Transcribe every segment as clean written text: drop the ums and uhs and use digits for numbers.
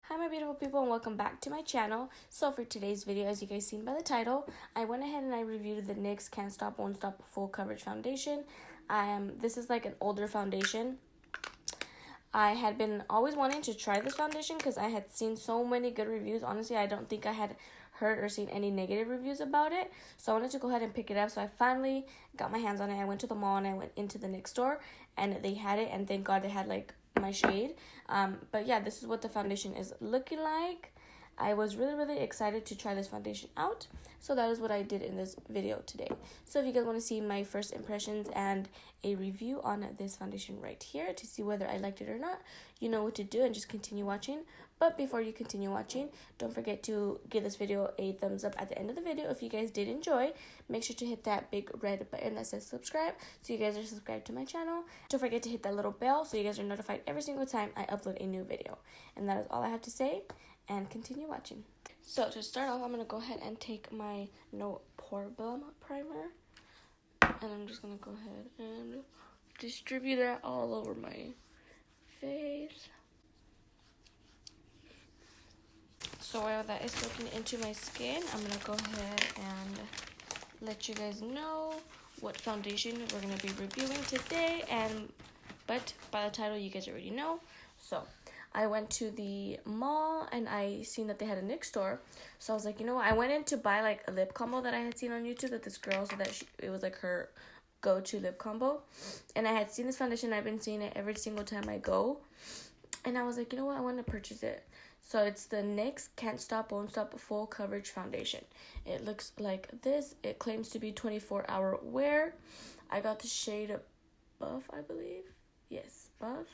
Hi my beautiful people and welcome back to my channel. So for today's video, as you guys seen by the title, I went ahead and I reviewed the NYX Can't Stop Won't Stop Full Coverage Foundation. This is like an older foundation. I had been always wanting to try this foundation because I had seen so many good reviews. Honestly, I don't think I had heard or seen any negative reviews about it. So I wanted to go ahead and pick it up. So I finally got my hands on it. I went to the mall and I went into the NYX store and they had it. And thank God they had like my shade. But yeah, this is what the foundation is looking like. I was really excited to try this foundation out, so that is what I did in this video today. So if you guys want to see my first impressions and a review on this foundation right here to see whether I liked it or not, you know what to do and just continue watching. But before you continue watching, don't forget to give this video a thumbs up at the end of the video if you guys did enjoy. Make sure to hit that big red button that says subscribe so you guys are subscribed to my channel. Don't forget to hit that little bell so you guys are notified every single time I upload a new video. And that is all I have to say. And continue watching. So to start off, I'm going to go ahead and take my No Problem primer. And I'm just going to go ahead and distribute that all over my face. So while that is soaking into my skin, I'm going to go ahead and let you guys know what foundation we're going to be reviewing today. But by the title, you guys already know. So I went to the mall and I seen that they had a NYX store. So I was like, you know what? I went in to buy like a lip combo that I had seen on YouTube that this girl said that it was like her go-to lip combo. And I had seen this foundation. I've been seeing it every single time I go. And I was like, you know what? I want to purchase it. So it's the NYX Can't Stop Won't Stop Full Coverage Foundation. It looks like this. It claims to be 24-hour wear. I got the shade Buff, I believe. Yes, Buff.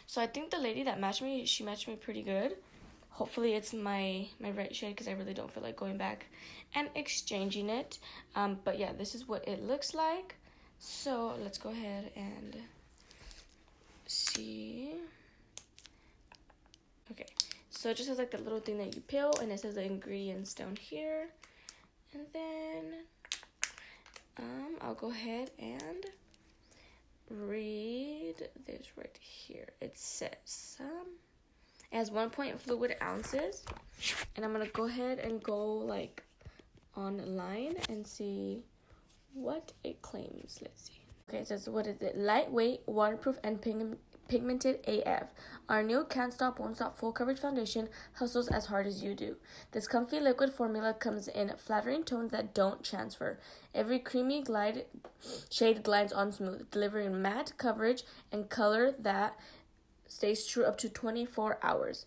So I think the lady that matched me, she matched me pretty good. Hopefully it's my right shade because I really don't feel like going back and exchanging it. But yeah, this is what it looks like. So let's go ahead and see. Okay, so it just has like the little thing that you peel and it says the ingredients down here. And then I'll go ahead and read this right here. It says it has 1 fluid ounces, and I'm gonna go ahead and go like online and see what it claims. Let's see. Okay, it says, what is it? Lightweight, waterproof, and pigmented AF. Our new Can't Stop Won't Stop Full Coverage Foundation hustles as hard as you do. This comfy liquid formula comes in flattering tones that don't transfer. Every creamy shade glides on smooth, delivering matte coverage and color that stays true up to 24 hours.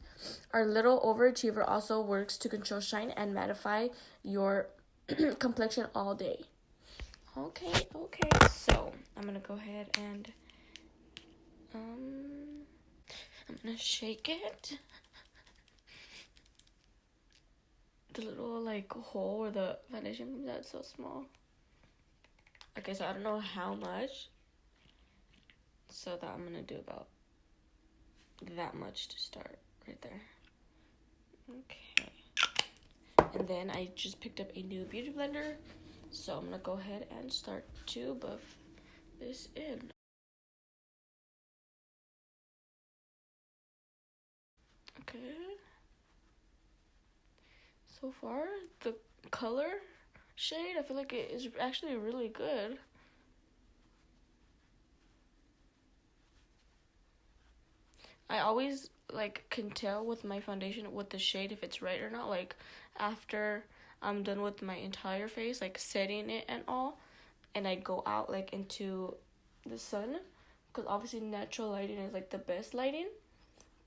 Our little overachiever also works to control shine and mattify your complexion all day. Okay, so I'm gonna go ahead and I'm gonna shake it. The little like hole where the foundation comes out is so small. Okay, so I don't know how much. So that I'm gonna do about that much to start right there. Okay. And then I just picked up a new beauty blender. So I'm gonna go ahead and start to buff this in. Okay. So far, the color shade, I feel like it is actually really good. I always like can tell with my foundation with the shade if it's right or not, like after I'm done with my entire face, like setting it and all, and I go out like into the sun, because obviously natural lighting is like the best lighting.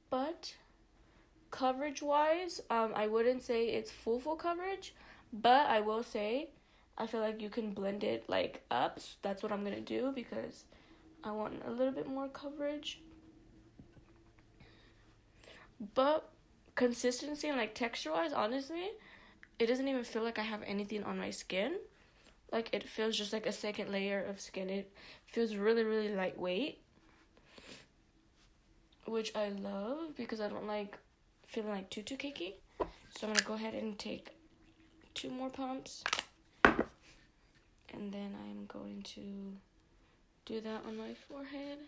But coverage wise, I wouldn't say it's full coverage, but I will say I feel like you can blend it like up. So that's what I'm gonna do because I want a little bit more coverage. But consistency and like texture wise, honestly, it doesn't even feel like I have anything on my skin. Like it feels just like a second layer of skin. It feels really lightweight, which I love because I don't like feeling like too cakey. So I'm gonna go ahead and take 2 more pumps, and then I'm going to do that on my forehead.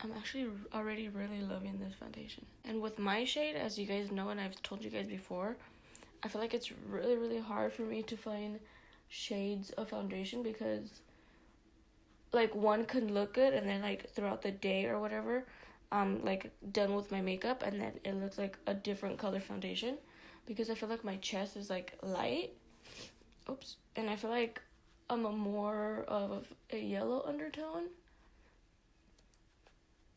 I'm actually already really loving this foundation. And with my shade, as you guys know and I've told you guys before, I feel like it's really, really hard for me to find shades of foundation because, like, one can look good and then, like, throughout the day or whatever, like, done with my makeup and then it looks like a different color foundation because I feel like my chest is, like, light. Oops. And I feel like I'm a more of a yellow undertone.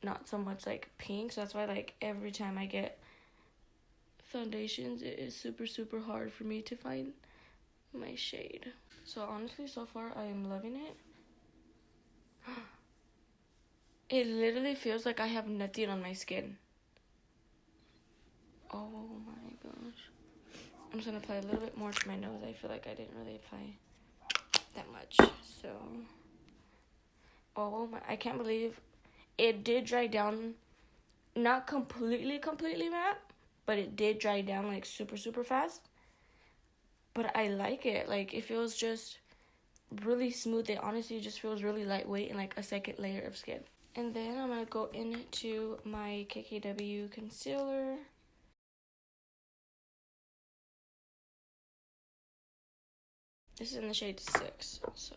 Not so much, like, pink. So that's why, like, every time I get foundations, it is super, super hard for me to find my shade. So, honestly, so far, I am loving it. It literally feels like I have nothing on my skin. Oh, my gosh. I'm just going to apply a little bit more to my nose. I feel like I didn't really apply that much. So, oh, my. I can't believe it did dry down. Not completely matte, but it did dry down, like, super, super fast. But I like it. Like, it feels just really smooth. It honestly just feels really lightweight and, like, a second layer of skin. And then I'm going to go into my KKW concealer. This is in the shade 6, so...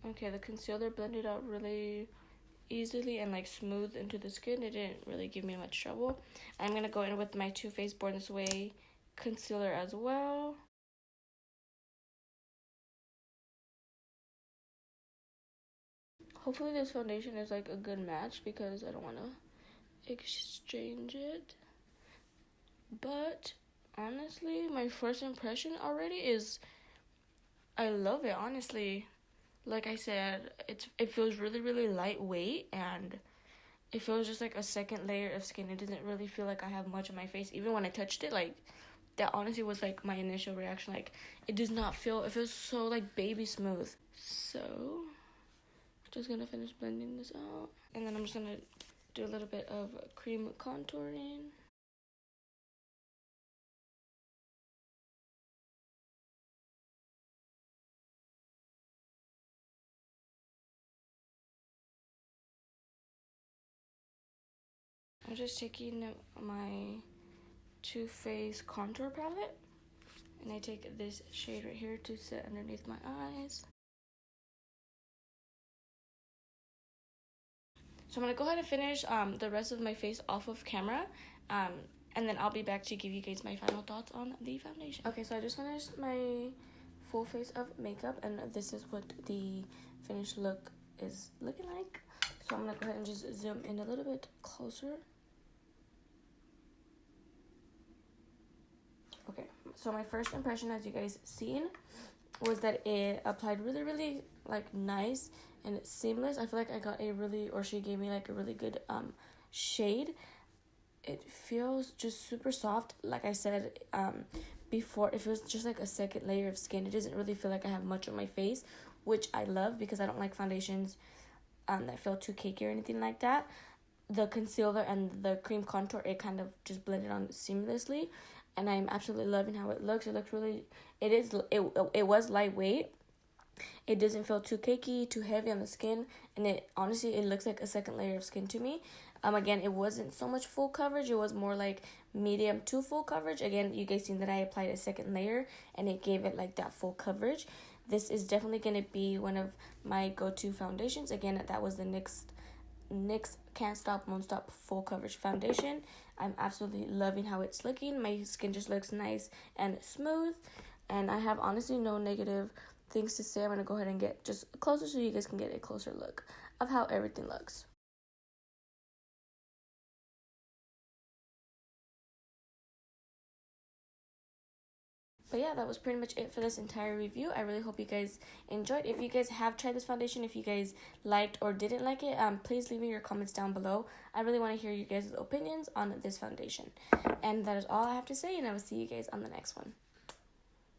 Okay, the concealer blended out really easily and, like, smooth into the skin. It didn't really give me much trouble. I'm going to go in with my Too Faced Born This Way concealer as well. Hopefully this foundation is, like, a good match because I don't want to exchange it. But honestly, my first impression already is I love it, honestly. Like I said, it feels really, really lightweight and it feels just like a second layer of skin. It doesn't really feel like I have much on my face. Even when I touched it, like, that honestly was, like, my initial reaction. Like, it does not feel, it feels so, like, baby smooth. So, just gonna finish blending this out. And then I'm just gonna do a little bit of cream contouring. I'm just taking my Too Faced contour palette. And I take this shade right here to set underneath my eyes. So I'm going to go ahead and finish the rest of my face off of camera. And then I'll be back to give you guys my final thoughts on the foundation. Okay, so I just finished my full face of makeup. And this is what the finished look is looking like. So I'm going to go ahead and just zoom in a little bit closer. Okay, so my first impression, as you guys seen, was that it applied really, really, like, nice and seamless. I feel like I got a really, or she gave me, like, a really good shade. It feels just super soft. Like I said before, it feels just like a second layer of skin. It doesn't really feel like I have much on my face, which I love because I don't like foundations that feel too cakey or anything like that. The concealer and the cream contour, it kind of just blended on seamlessly. And I'm absolutely loving how it looks. It looks really, it was lightweight. It doesn't feel too cakey, too heavy on the skin. And it, honestly, it looks like a second layer of skin to me. Again, it wasn't so much full coverage. It was more like medium to full coverage. Again, you guys seen that I applied a second layer and it gave it, like, that full coverage. This is definitely going to be one of my go-to foundations. Again, that was the NYX Can't Stop, Won't Stop Full Coverage Foundation. I'm absolutely loving how it's looking. My skin just looks nice and smooth. And I have honestly no negative things to say. I'm going to go ahead and get just closer so you guys can get a closer look of how everything looks. But yeah, that was pretty much it for this entire review. I really hope you guys enjoyed. If you guys have tried this foundation, if you guys liked or didn't like it, please leave me your comments down below. I really want to hear you guys' opinions on this foundation. And that is all I have to say, and I will see you guys on the next one.